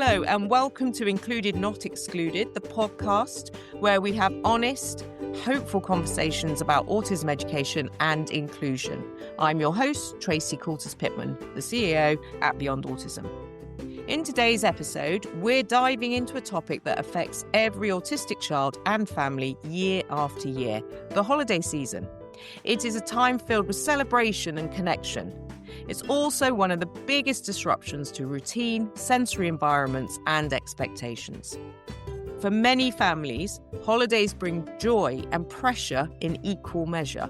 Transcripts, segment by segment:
Hello and welcome to Included Not Excluded, the podcast where we have honest, hopeful conversations about autism education and inclusion. I'm your host, Tracie Coultas-Pitman, the CEO at BeyondAutism. In today's episode, we're diving into a topic that affects every autistic child and family year after year, the holiday season. It is a time filled with celebration and connection. It's also one of the biggest disruptions to routine, sensory environments and expectations. For many families, holidays bring joy and pressure in equal measure.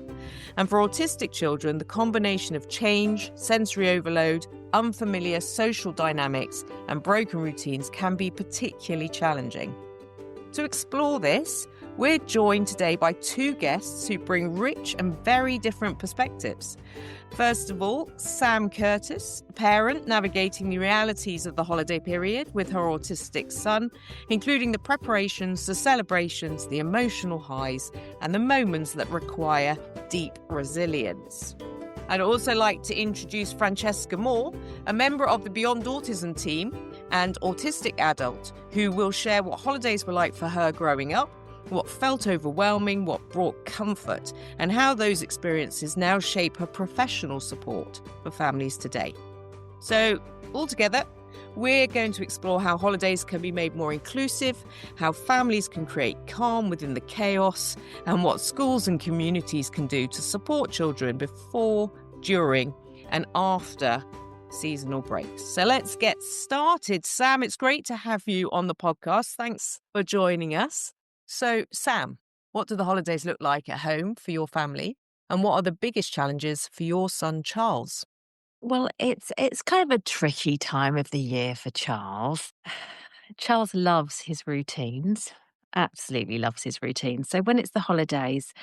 And for autistic children, the combination of change, sensory overload, unfamiliar social dynamics and broken routines can be particularly challenging. To explore this, we're joined today by two guests who bring rich and very different perspectives. First of all, Sam Curtis, a parent navigating the realities of the holiday period with her autistic son, including the preparations, the celebrations, the emotional highs, and the moments that require deep resilience. I'd also like to introduce Francesca Moore, a member of the BeyondAutism team and autistic adult, who will share what holidays were like for her growing up, what felt overwhelming, what brought comfort, and how those experiences now shape her professional support for families today. So, altogether, we're going to explore how holidays can be made more inclusive, how families can create calm within the chaos, and what schools and communities can do to support children before, during, and after seasonal breaks. So let's get started. Sam, it's great to have you on the podcast. Thanks for joining us. So, Sam, what do the holidays look like at home for your family? And what are the biggest challenges for your son, Charles? Well, it's kind of a tricky time of the year for Charles. Charles loves his routines, absolutely loves his routines. So when it's the holidays,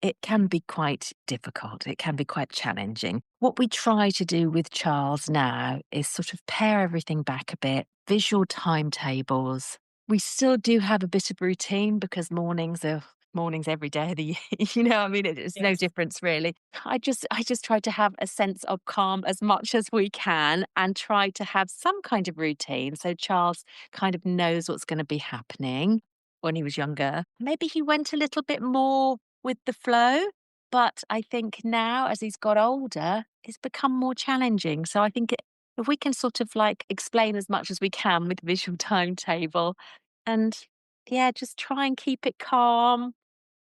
it can be quite difficult. It can be quite challenging. What we try to do with Charles now is sort of pare everything back a bit, visual timetables. We still do have a bit of routine because mornings are mornings every day of the year. It's no Yes. difference really. I just try to have a sense of calm as much as we can and try to have some kind of routine so Charles kind of knows what's going to be happening. When he was younger, maybe he went a little bit more with the flow, but I think now as he's got older, it's become more challenging. So I think if we can sort of like explain as much as we can with visual timetable and just try and keep it calm.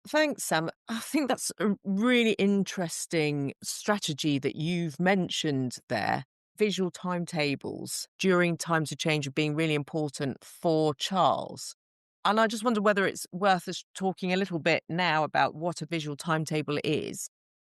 Thanks, Sam. I think that's a really interesting strategy that you've mentioned there. Visual timetables during times of change are being really important for Charles. And I just wonder whether it's worth us talking a little bit now about what a visual timetable is.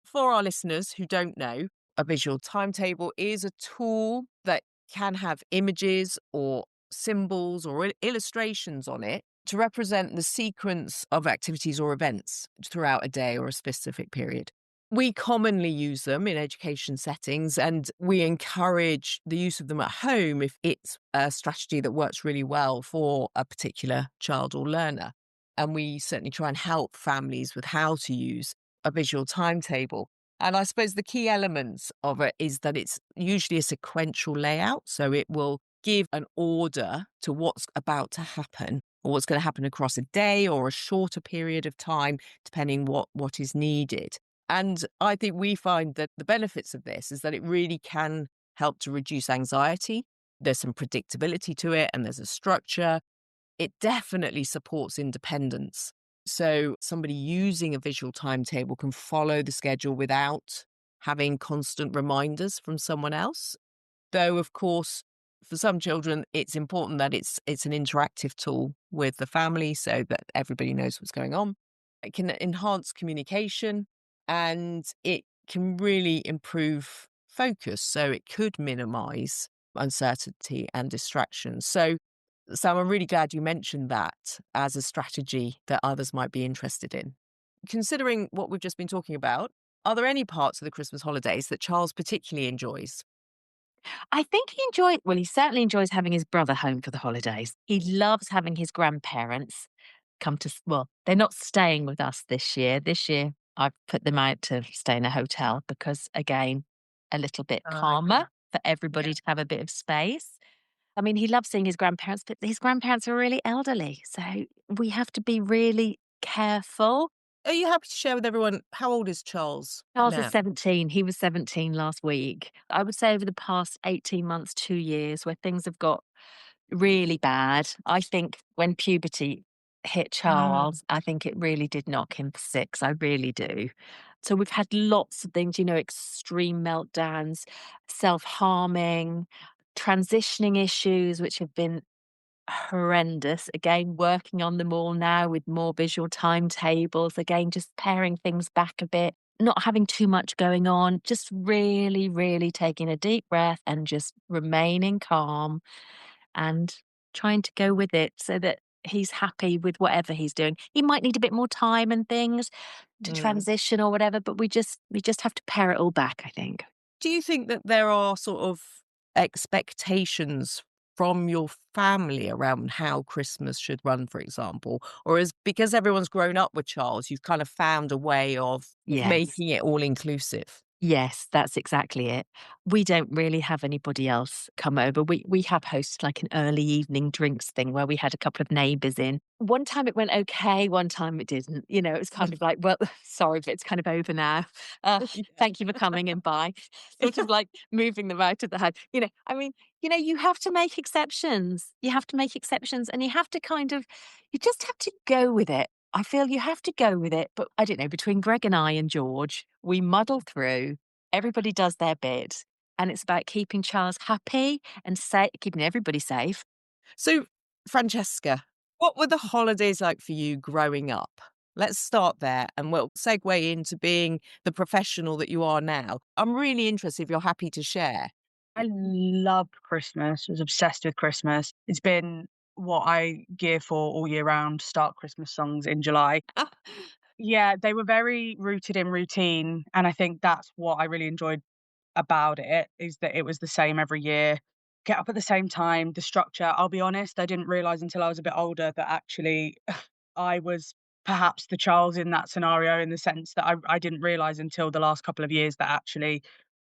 For our listeners who don't know, a visual timetable is a tool that can have images or symbols or illustrations on it to represent the sequence of activities or events throughout a day or a specific period. We commonly use them in education settings and we encourage the use of them at home if it's a strategy that works really well for a particular child or learner. And we certainly try and help families with how to use a visual timetable. And I suppose the key elements of it is that it's usually a sequential layout. So it will give an order to what's about to happen or what's going to happen across a day or a shorter period of time, depending what is needed. And I think we find that the benefits of this is that it really can help to reduce anxiety. There's some predictability to it and there's a structure. It definitely supports independence. So somebody using a visual timetable can follow the schedule without having constant reminders from someone else. Though, of course, for some children, it's important that it's an interactive tool with the family so that everybody knows what's going on. It can enhance communication and it can really improve focus. So it could minimize uncertainty and distractions. So, Sam, I'm really glad you mentioned that as a strategy that others might be interested in. Considering what we've just been talking about, are there any parts of the Christmas holidays that Charles particularly enjoys? I think he certainly enjoys having his brother home for the holidays. He loves having his grandparents they're not staying with us this year. This year, I've put them out to stay in a hotel because, again, a little bit Ah, yeah. calmer for Yeah. everybody to have a bit of space. I mean, he loves seeing his grandparents, but his grandparents are really elderly, so we have to be really careful. Are you happy to share with everyone how old is Charles Charles is now? 17. He was 17 last week. I would say over the past 18 months, 2 years, where things have got really bad. I think when puberty hit Ah. Charles, I think it really did knock him for 6. I really do. So we've had lots of things, extreme meltdowns, self-harming, transitioning issues, which have been horrendous. Again, working on them all now with more visual timetables. Again, just paring things back a bit, not having too much going on, just really, really taking a deep breath and just remaining calm and trying to go with it so that he's happy with whatever he's doing. He might need a bit more time and things to Mm. transition or whatever, but we just have to pare it all back, I think. Do you think that there are sort of expectations from your family around how Christmas should run, for example? Or is because everyone's grown up with Charles, you've kind of found a way of Yes. making it all inclusive? Yes, that's exactly it. We don't really have anybody else come over. We have hosted like an early evening drinks thing where we had a couple of neighbours in. One time it went okay, one time it didn't. It was kind of like, well, sorry, but it's kind of over now. Yeah. Thank you for coming and bye. Sort of like moving them out of the house. I mean, you have to make exceptions. You have to make exceptions and you have to you just have to go with it. I feel you have to go with it, but I don't know, between Greg and I and George, we muddle through. Everybody does their bit, and it's about keeping Charles happy and keeping everybody safe. So, Francesca, what were the holidays like for you growing up? Let's start there and we'll segue into being the professional that you are now. I'm really interested if you're happy to share. I loved Christmas, was obsessed with Christmas. It's been what I gear for all year round, start Christmas songs in July. Ah. Yeah, they were very rooted in routine, and I think that's what I really enjoyed about it, is that it was the same every year. Get up at the same time, the structure. I'll be honest, I didn't realise until I was a bit older that actually I was perhaps the Charles in that scenario, in the sense that I didn't realise until the last couple of years that actually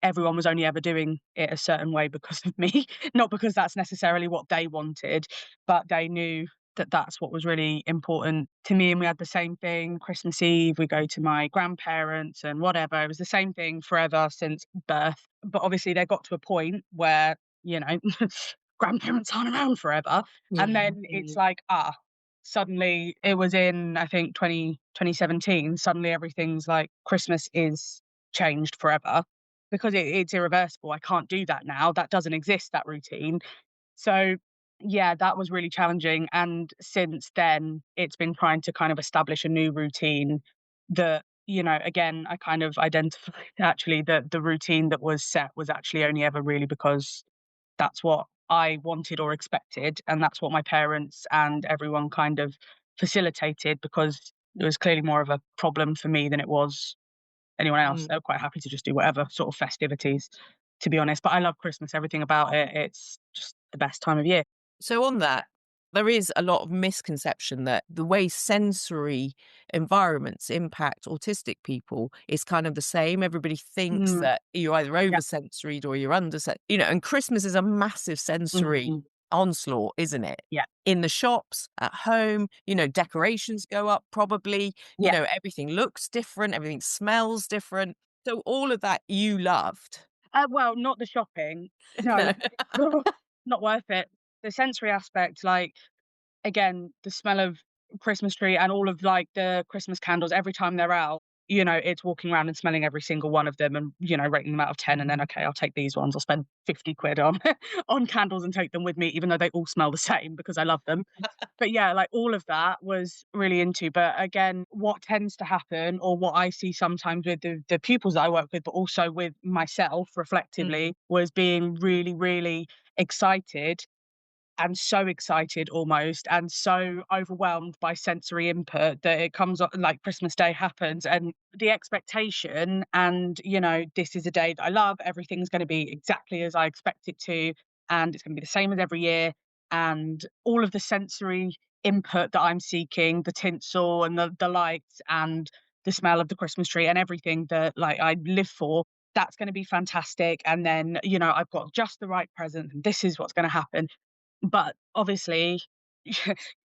everyone was only ever doing it a certain way because of me, not because that's necessarily what they wanted, but they knew that that's what was really important to me. And we had the same thing Christmas Eve, we go to my grandparents and whatever. It was the same thing forever since birth. But obviously, there got to a point where, you know, grandparents aren't around forever. And Yeah. then it's like, suddenly it was in, I think, 2017. Suddenly everything's like Christmas is changed forever because it's irreversible. I can't do that now. That doesn't exist, that routine. So, yeah, that was really challenging. And since then, it's been trying to kind of establish a new routine that, again, I kind of identified actually that the routine that was set was actually only ever really because that's what I wanted or expected. And that's what my parents and everyone kind of facilitated, because it was clearly more of a problem for me than it was anyone else. They were quite happy to just do whatever sort of festivities, to be honest. But I love Christmas, everything about it. It's just the best time of year. So, on that, there is a lot of misconception that the way sensory environments impact autistic people is kind of the same. Everybody thinks Mm, that you're either yeah. oversensoried or you're and Christmas is a massive sensory Mhm. onslaught, isn't it? Yeah. In the shops, at home, decorations go up probably, Yeah. everything looks different, everything smells different. So, all of that you loved. Well, not the shopping. No. No, not worth it. The sensory aspect, like, again, the smell of Christmas tree and all of, like, the Christmas candles every time they're out, it's walking around and smelling every single one of them and, rating them out of 10, and then, okay, I'll take these ones. I'll spend 50 quid on on candles and take them with me, even though they all smell the same because I love them. But yeah, like, all of that was really into. But again, what tends to happen, or what I see sometimes with the pupils that I work with, but also with myself reflectively, was being really, really excited, and so excited almost, and so overwhelmed by sensory input that it comes up like Christmas Day happens, and the expectation, and this is a day that I love, everything's going to be exactly as I expect it to, and it's going to be the same as every year, and all of the sensory input that I'm seeking, the tinsel and the lights and the smell of the Christmas tree and everything that, like, I live for, that's going to be fantastic. And then, I've got just the right present and this is what's going to happen. But obviously,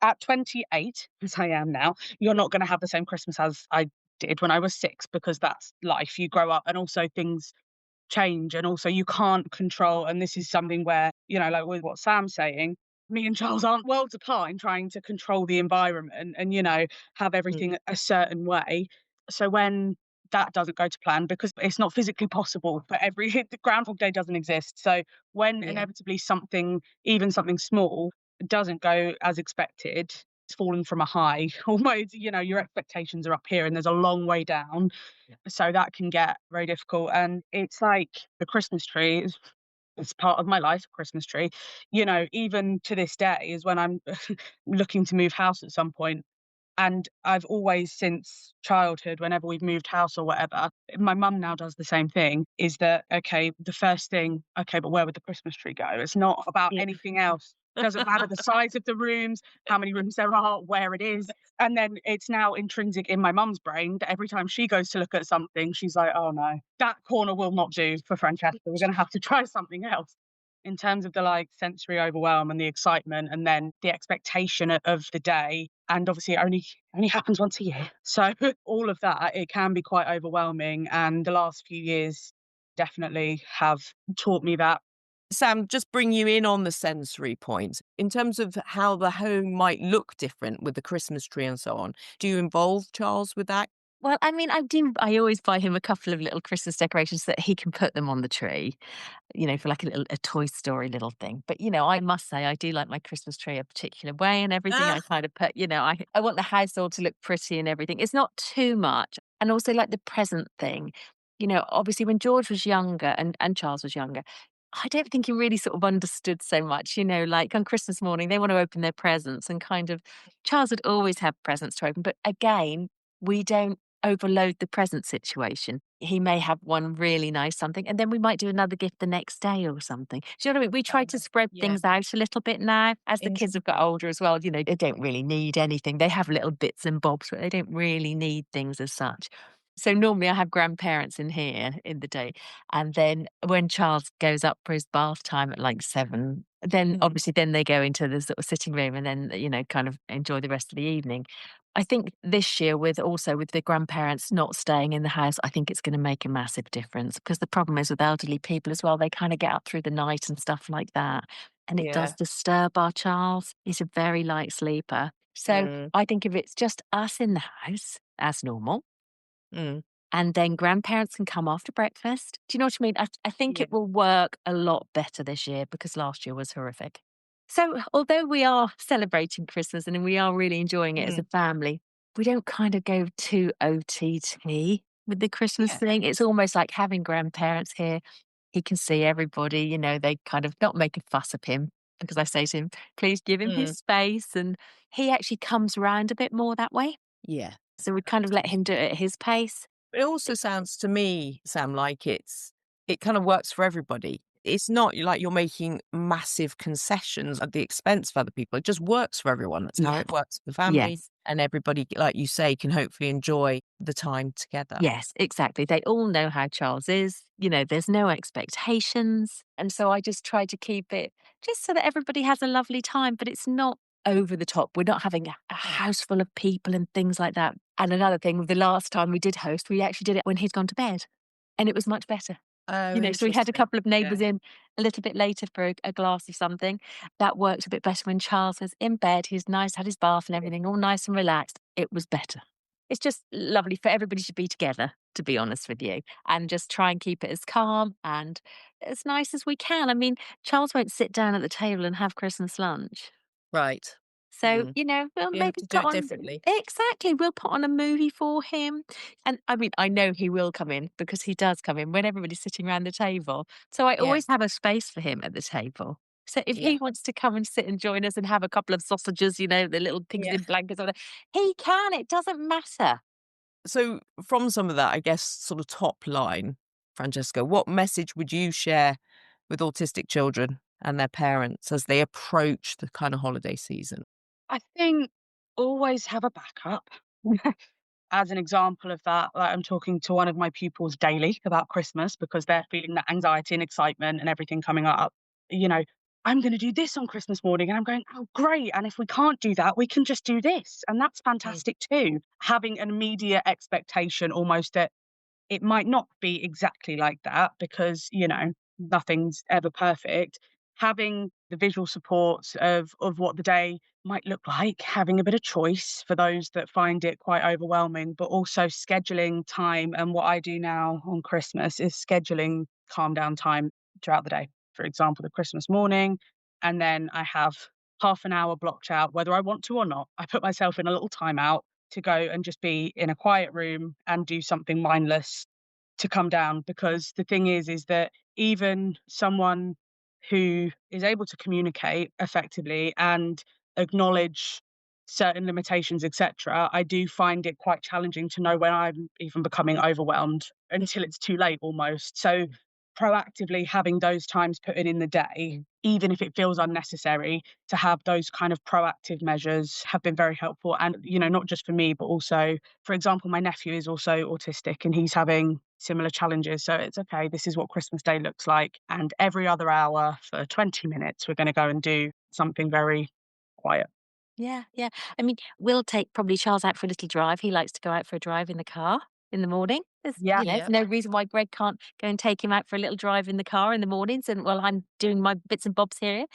at 28, as I am now, you're not going to have the same Christmas as I did when I was 6, because that's life. You grow up, and also things change, and also you can't control. And this is something where, like with what Sam's saying, me and Charles aren't worlds apart in trying to control the environment and, have everything a certain way. So when that doesn't go to plan, because it's not physically possible for the Groundhog Day doesn't exist. So when inevitably something, even something small, doesn't go as expected, it's fallen from a high. Almost, your expectations are up here and there's a long way down. So that can get very difficult. And it's like the Christmas tree is it's part of my life, Christmas tree. Even to this day is when I'm looking to move house at some point. And I've always, since childhood, whenever we've moved house or whatever, my mum now does the same thing, is that, okay, the first thing, okay, but where would the Christmas tree go? It's not about anything else. Doesn't matter the size of the rooms, how many rooms there are, where it is. And then it's now intrinsic in my mum's brain that every time she goes to look at something, she's like, oh no, that corner will not do for Francesca. We're going to have to try something else. In terms of the sensory overwhelm and the excitement, and then the expectation of the day. And obviously it only happens once a year. So all of that, it can be quite overwhelming. And the last few years definitely have taught me that. Sam, just bring you in on the sensory points. In terms of how the home might look different with the Christmas tree and so on, do you involve Charles with that? Well, I mean, I do. I always buy him a couple of little Christmas decorations so that he can put them on the tree, for like a Toy Story little thing. But, I must say, I do like my Christmas tree a particular way and everything. I kind of put, I want the household to look pretty and everything. It's not too much. And also like the present thing, obviously when George was younger and Charles was younger, I don't think he really sort of understood so much, like on Christmas morning, they want to open their presents and kind of Charles would always have presents to open. But again, we don't overload the present situation. He may have one really nice something, and then we might do another gift the next day or something. Do you know what I mean? We try to spread things out a little bit now. As the kids have got older as well, they don't really need anything. They have little bits and bobs, but they don't really need things as such. So normally I have grandparents in here in the day. And then when Charles goes up for his bath time at like 7, then obviously then they go into the sort of sitting room and then, kind of enjoy the rest of the evening. I think this year with the grandparents not staying in the house, I think it's going to make a massive difference, because the problem is with elderly people as well, they kind of get up through the night and stuff like that. And it does disturb our Charles. He's a very light sleeper. So I think if it's just us in the house as normal, and then grandparents can come after breakfast. Do you know what I mean? I think it will work a lot better this year, because last year was horrific. So although we are celebrating Christmas and we are really enjoying it as a family, we don't kind of go too OTT with the Christmas thing. It's almost like having grandparents here. He can see everybody, they kind of not make a fuss of him, because I say to him, please give him his space. And he actually comes around a bit more that way. Yeah. So we kind of let him do it at his pace. It also sounds to me, Sam, like it kind of works for everybody. It's not like you're making massive concessions at the expense of other people. It just works for everyone. That's how it works for the family. Yes. And everybody, like you say, can hopefully enjoy the time together. Yes, exactly. They all know how Charles is. There's no expectations. And so I just try to keep it just so that everybody has a lovely time, but it's not over the top. We're not having a house full of people and things like that. And another thing, the last time we did host, we actually did it when he'd gone to bed, and it was much better. So we had a couple of neighbours in a little bit later for a glass of something. That worked a bit better when Charles was in bed. He's nice, had his bath and everything, all nice and relaxed. It was better. It's just lovely for everybody to be together, to be honest with you, and just try and keep it as calm and as nice as we can. I mean, Charles won't sit down at the table and have Christmas lunch. Right. So, we'll You maybe have to do put it on differently. exactly. We'll put on a movie for him. And I mean, I know he will come in, because he does come in when everybody's sitting around the table. So I always have a space for him at the table. So if he wants to come and sit and join us and have a couple of sausages, the little pigs in blankets, or he can. It doesn't matter. So from some of that, I guess, sort of top line, Francesca, what message would you share with autistic children and their parents as they approach the kind of holiday season? I think always have a backup. as an example of that, like, I'm talking to one of my pupils daily about Christmas because they're feeling that anxiety and excitement and everything coming up. You know, I'm going to do this on Christmas morning. And I'm going, oh, great. And if we can't do that, we can just do this. And that's Mm. fantastic too. Having an immediate expectation almost that it might not be exactly like that because, nothing's ever perfect. Having the visual supports of what the day might look like, having a bit of choice for those that find it quite overwhelming, but also scheduling time. And what I do now on Christmas is scheduling calm down time throughout the day. For example, the Christmas morning, and then I have half an hour blocked out, whether I want to or not. I put myself in a little timeout to go and just be in a quiet room and do something mindless to come down, because the thing is that even someone who is able to communicate effectively and acknowledge certain limitations, etc., I do find it quite challenging to know when I'm even becoming overwhelmed until it's too late almost. So proactively having those times put in the day, even if it feels unnecessary, to have those kind of proactive measures have been very helpful. And, not just for me, but also, for example, my nephew is also autistic and he's having similar challenges. So it's okay, this is what Christmas Day looks like. And every other hour for 20 minutes, we're going to go and do something very quiet. Yeah, yeah. I mean, we'll take probably Charles out for a little drive. He likes to go out for a drive in the car in the morning. Yeah. There's no reason why Greg can't go and take him out for a little drive in the car in the mornings. And while I'm doing my bits and bobs here.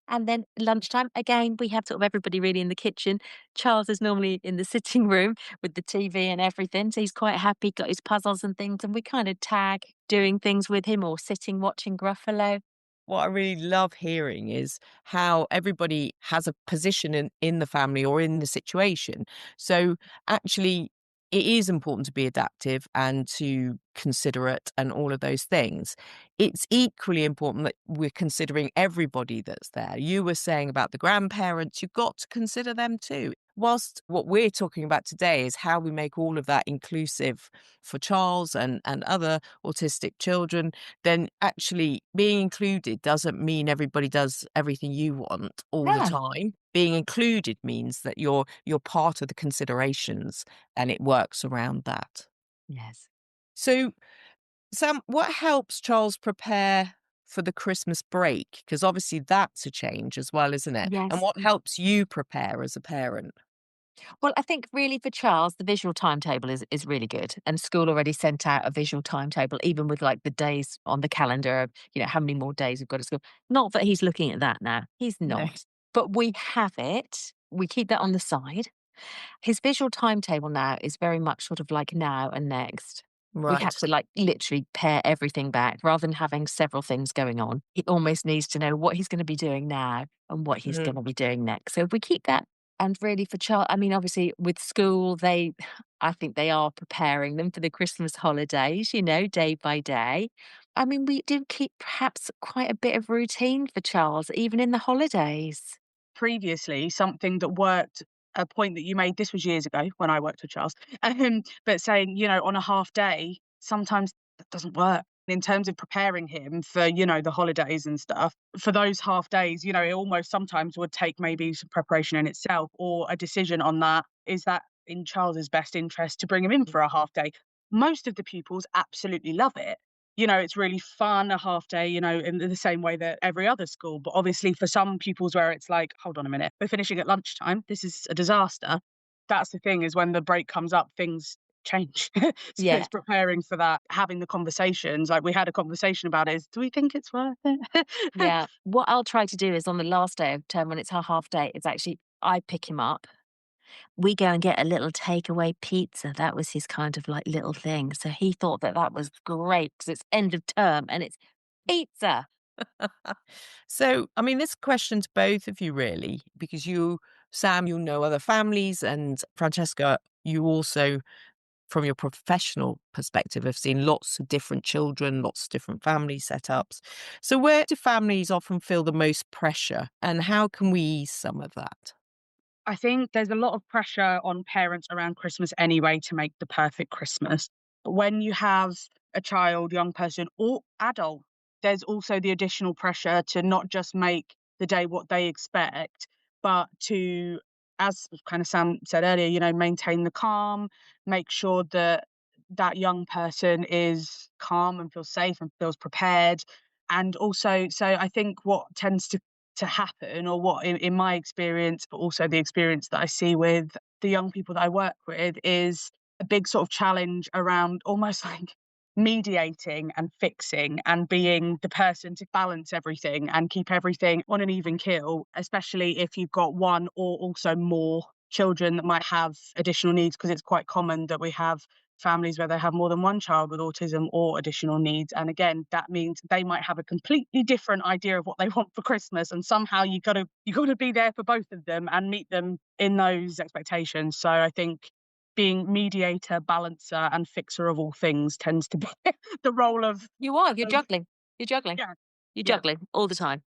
And then lunchtime, again, we have sort of everybody really in the kitchen. Charles is normally in the sitting room with the TV and everything. So he's quite happy, got his puzzles and things. And we kind of tag doing things with him or sitting watching Gruffalo. What I really love hearing is how everybody has a position in the family or in the situation. So actually, it is important to be adaptive and to considerate and all of those things. It's equally important that we're considering everybody that's there. You were saying about the grandparents, you've got to consider them too. Whilst what we're talking about today is how we make all of that inclusive for Charles and other autistic children, then actually being included doesn't mean everybody does everything you want all the Yeah. time. Being included means that you're part of the considerations and it works around that. Yes. So, Sam, what helps Charles prepare for the Christmas break? Because obviously that's a change as well, isn't it? And Yes. what helps you prepare as a parent? Well, I think really for Charles, the visual timetable is really good. And school already sent out a visual timetable, even with like the days on the calendar of, how many more days we've got at school. Not that he's looking at that now. He's No. not. But we have it. We keep that on the side. His visual timetable now is very much sort of like now and next. We have Right. to like literally pare everything back rather than having several things going on. He almost needs to know what he's going to be doing now and what he's Mhm. going to be doing next. So if we keep that, and really for child, I mean, obviously with school, I think they are preparing them for the Christmas holidays, day by day. I mean, we do keep perhaps quite a bit of routine for Charles, even in the holidays. Previously, something that worked, a point that you made, this was years ago when I worked with Charles, but saying, on a half day, sometimes that doesn't work in terms of preparing him for, the holidays and stuff. For those half days, it almost sometimes would take maybe some preparation in itself or a decision on that. Is that in Charles's best interest to bring him in for a half day? Most of the pupils absolutely love it. It's really fun, a half day, in the same way that every other school. But obviously, for some pupils where it's like, hold on a minute, we're finishing at lunchtime, this is a disaster. That's the thing, is when the break comes up, things change. So Yeah. it's preparing for that, having the conversations. Like we had a conversation about it. Do we think it's worth it? Yeah. What I'll try to do is on the last day of term when it's our half day, it's actually I pick him up. We go and get a little takeaway pizza. That was his kind of like little thing. So he thought that that was great because it's end of term and it's pizza. So, I mean, this question to both of you really, because you, Sam, you know other families, and Francesca, you also, from your professional perspective, have seen lots of different children, lots of different family setups. So, where do families often feel the most pressure, and how can we ease some of that? I think there's a lot of pressure on parents around Christmas anyway to make the perfect Christmas. When you have a child, young person, or adult, there's also the additional pressure to not just make the day what they expect, but to as kind of Sam said earlier, maintain the calm, make sure that that young person is calm and feels safe and feels prepared. And also, so I think what tends to happen, or what in my experience, but also the experience that I see with the young people that I work with, is a big sort of challenge around almost like mediating and fixing and being the person to balance everything and keep everything on an even keel, especially if you've got one or also more children that might have additional needs, because it's quite common that we have families where they have more than one child with autism or additional needs. And again, that means they might have a completely different idea of what they want for Christmas, and somehow you gotta be there for both of them and meet them in those expectations. So I think being mediator, balancer, and fixer of all things tends to be the role of You are, you're of juggling. You're juggling. yeah, You're yeah, juggling all the time.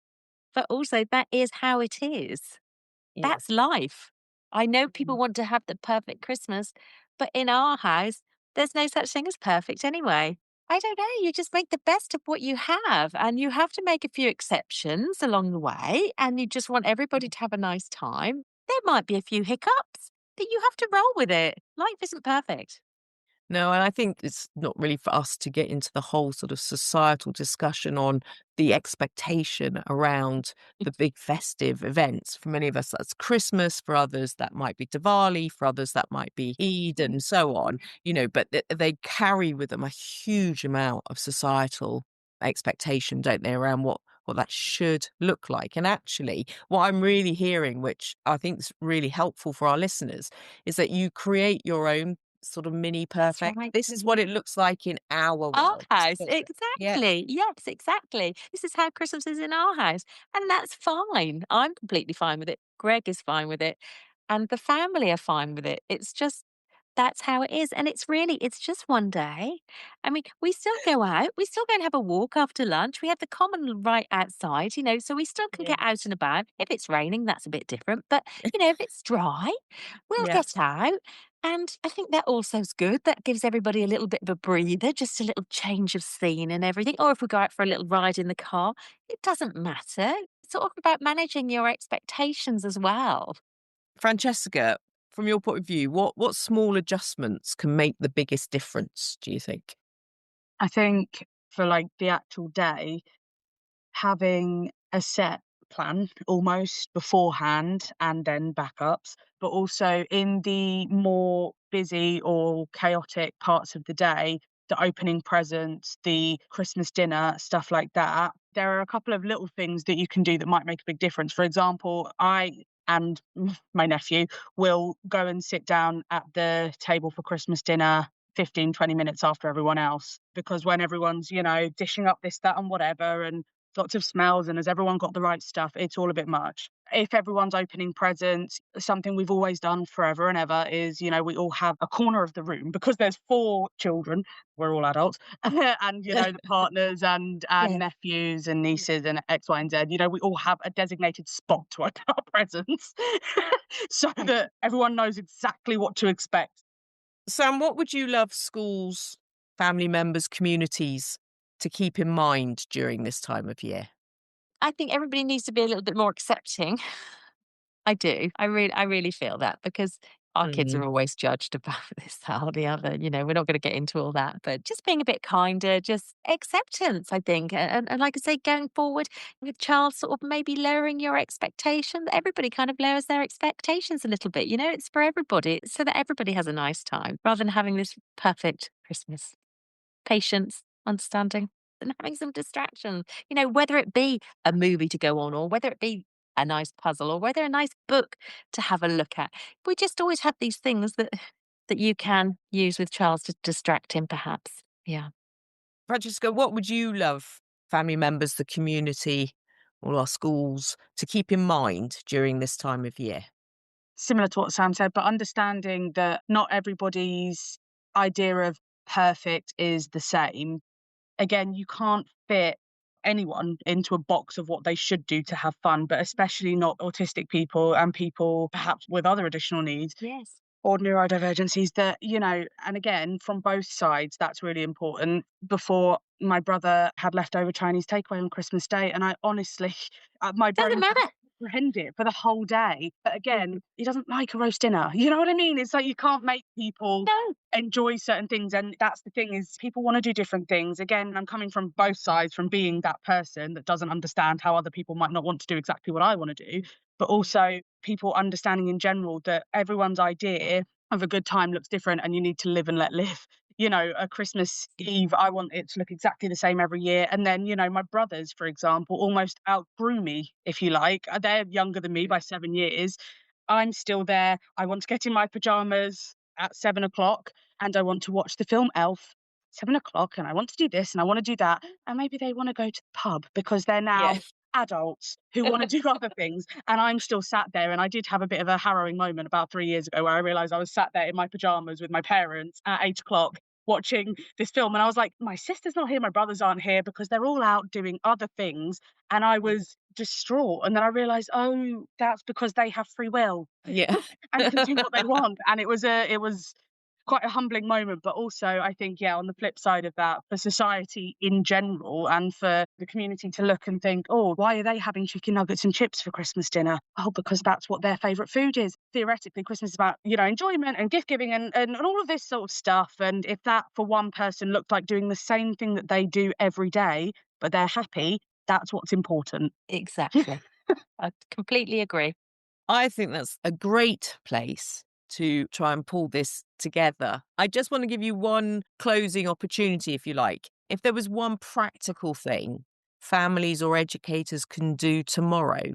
But also, that is how it is. yeah. That's life. I know people Mhm. want to have the perfect Christmas, but in our house, there's no such thing as perfect anyway. I don't know. You just make the best of what you have, and you have to make a few exceptions along the way. And you just want everybody to have a nice time. There might be a few hiccups, but you have to roll with it. Life isn't perfect. No, and I think it's not really for us to get into the whole sort of societal discussion on the expectation around the big festive events. For many of us, that's Christmas. For others, that might be Diwali. For others, that might be Eid and so on, but they carry with them a huge amount of societal expectation, don't they, around what that should look like. And actually, what I'm really hearing, which I think is really helpful for our listeners, is that you create your own sort of mini That's perfect. right. This is what it looks like in our Our world. house, Yeah. exactly. Yes, exactly. This is how Christmas is in our house, and that's fine. I'm completely fine with it. Greg is fine with it, and the family are fine with it. It's just that's how it is, and it's just one day. I mean, we still go out. We still go and have a walk after lunch. We have the common right outside, so we still can Yeah. get out and about. If it's raining, that's a bit different, but if it's dry, we'll Yeah. get out. And I think that also is good. That gives everybody a little bit of a breather, just a little change of scene and everything. Or if we go out for a little ride in the car, it doesn't matter. It's sort of about managing your expectations as well. Francesca, from your point of view, what small adjustments can make the biggest difference, do you think? I think for like the actual day, having a set plan almost beforehand and then backups, but also in the more busy or chaotic parts of the day, the opening presents, the Christmas dinner, stuff like that. There are a couple of little things that you can do that might make a big difference. For example, I and my nephew will go and sit down at the table for Christmas dinner 15-20 minutes after everyone else, because when everyone's dishing up this, that, and whatever, and lots of smells, and has everyone got the right stuff, it's all a bit much. If everyone's opening presents, something we've always done forever and ever is, we all have a corner of the room, because there's 4 children, we're all adults, and the partners and Yeah. nephews and nieces and X, Y, and Z, we all have a designated spot to open our presents so that everyone knows exactly what to expect. Sam, what would you love schools, family members, communities to keep in mind during this time of year? I think everybody needs to be a little bit more accepting. I do. I really feel that because our kids are Mm. always judged about this, that, or the other. We're not going to get into all that, but just being a bit kinder, just acceptance, I think. And like I say, going forward with Charles, sort of maybe lowering your expectation. Everybody kind of lowers their expectations a little bit. It's for everybody so that everybody has a nice time rather than having this perfect Christmas. Patience, understanding, and having some distractions. Whether it be a movie to go on or whether it be a nice puzzle or whether a nice book to have a look at. We just always have these things that you can use with Charles to distract him, perhaps. Yeah. Francesca, what would you love family members, the community, all our schools to keep in mind during this time of year? Similar to what Sam said, but understanding that not everybody's idea of perfect is the same. Again, you can't fit anyone into a box of what they should do to have fun, but especially not autistic people and people perhaps with other additional needs Yes. or neurodivergencies that, and again, from both sides, that's really important. Before, my brother had leftover Chinese takeaway on Christmas Day, and I honestly, my Doesn't brain matter. comprehend it for the whole day. But again, he doesn't like a roast dinner. You know what I mean? It's like you can't make people enjoy certain things. And that's the thing, is people want to do different things. Again, I'm coming from both sides, from being that person that doesn't understand how other people might not want to do exactly what I want to do, but also people understanding in general that everyone's idea of a good time looks different, and you need to live and let live. You know, a Christmas Eve, I want it to look exactly the same every year. And then, you know, my brothers, for example, almost outgrew me, if you like. They're younger than me by 7 years. I'm still there. I want to get in my pajamas at 7 o'clock, and I want to watch the film Elf 7 o'clock, and I want to do this and I want to do that. And maybe they want to go to the pub because they're now adults who want to do other things. And I'm still sat there. And I did have a bit of a harrowing moment about 3 years ago where I realized I was sat there in my pajamas with my parents at 8 o'clock watching this film. And I was like, my sister's not here, my brothers aren't here, because they're all out doing other things. And I was distraught. And then I realized, oh, that's because they have free will. Yeah. And can do what they want. And it was quite a humbling moment. But also, I think, on the flip side of that, for society in general and for the community to look and think, oh, why are they having chicken nuggets and chips for Christmas dinner? Oh, because that's what their favourite food is. Theoretically, Christmas is about, enjoyment and gift giving and all of this sort of stuff. And if that for one person looked like doing the same thing that they do every day, but they're happy, that's what's important. Exactly. I completely agree. I think that's a great place to try and pull this together. I just want to give you one closing opportunity, if you like. If there was one practical thing families or educators can do tomorrow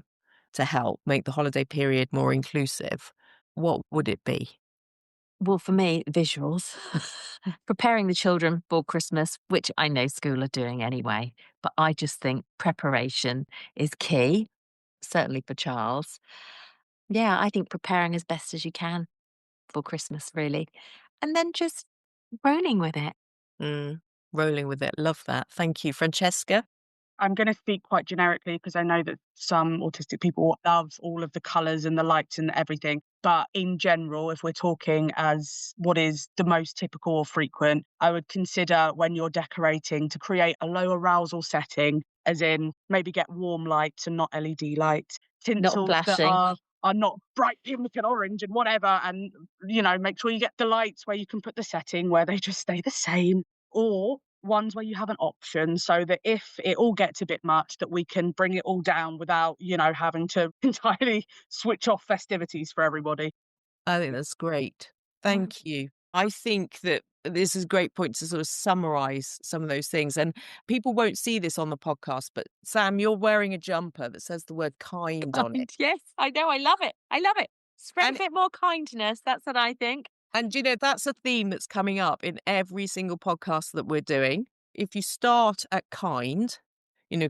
to help make the holiday period more inclusive, what would it be? Well, for me, visuals. Preparing the children for Christmas, which I know school are doing anyway, but I just think preparation is key, certainly for Charles. Yeah, I think preparing as best as you can for Christmas, really. And then just rolling with it. Rolling with it. Love that. Thank you. Francesca? I'm going to speak quite generically because I know that some autistic people love all of the colours and the lights and everything. But in general, if we're talking as what is the most typical or frequent, I would consider when you're decorating to create a low arousal setting, as in maybe get warm lights and not LED lights, tinsels that flashing. are not bright pink and orange and whatever. And, make sure you get the lights where you can put the setting where they just stay the same. Or ones where you have an option, so that if it all gets a bit much, that we can bring it all down without, having to entirely switch off festivities for everybody. I think that's great. Thank you. I think that this is a great point to sort of summarize some of those things. And people won't see this on the podcast, but Sam, you're wearing a jumper that says the word kind on it. Yes, I know. I love it. I love it. Spread a bit more kindness. That's what I think. And, that's a theme that's coming up in every single podcast that we're doing. If you start at kind,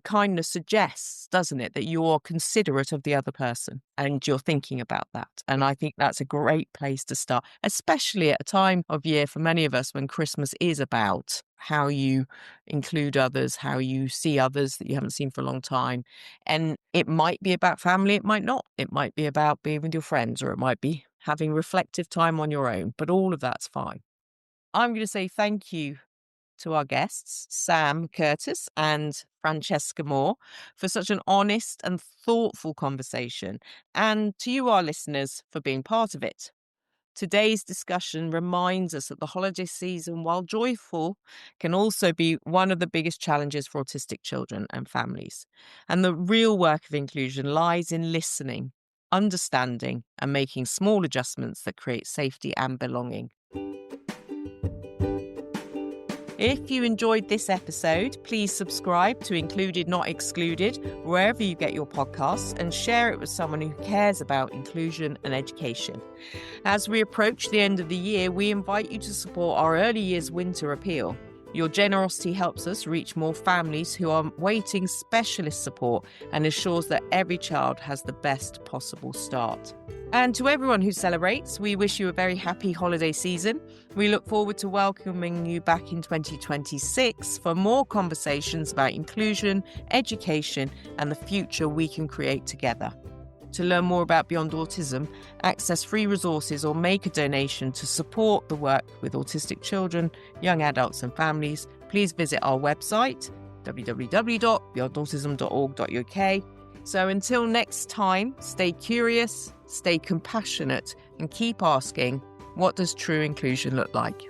kindness suggests, doesn't it, that you're considerate of the other person and you're thinking about that. And I think that's a great place to start, especially at a time of year for many of us when Christmas is about how you include others, how you see others that you haven't seen for a long time. And it might be about family, it might not. It might be about being with your friends, or it might be having reflective time on your own, but all of that's fine. I'm going to say thank you to our guests, Sam Curtis and Francesca Moore, for such an honest and thoughtful conversation, and to you, our listeners, for being part of it. Today's discussion reminds us that the holiday season, while joyful, can also be one of the biggest challenges for autistic children and families. And the real work of inclusion lies in listening, understanding, and making small adjustments that create safety and belonging. If you enjoyed this episode, please subscribe to Included Not Excluded wherever you get your podcasts, and share it with someone who cares about inclusion and education. As we approach the end of the year, we invite you to support our Early Years Winter Appeal. Your generosity helps us reach more families who are waiting specialist support and ensures that every child has the best possible start. And to everyone who celebrates, we wish you a very happy holiday season. We look forward to welcoming you back in 2026 for more conversations about inclusion, education, and the future we can create together. To learn more about Beyond Autism, access free resources, or make a donation to support the work with autistic children, young adults and families, please visit our website, www.beyondautism.org.uk. So until next time, stay curious, stay compassionate, and keep asking, what does true inclusion look like?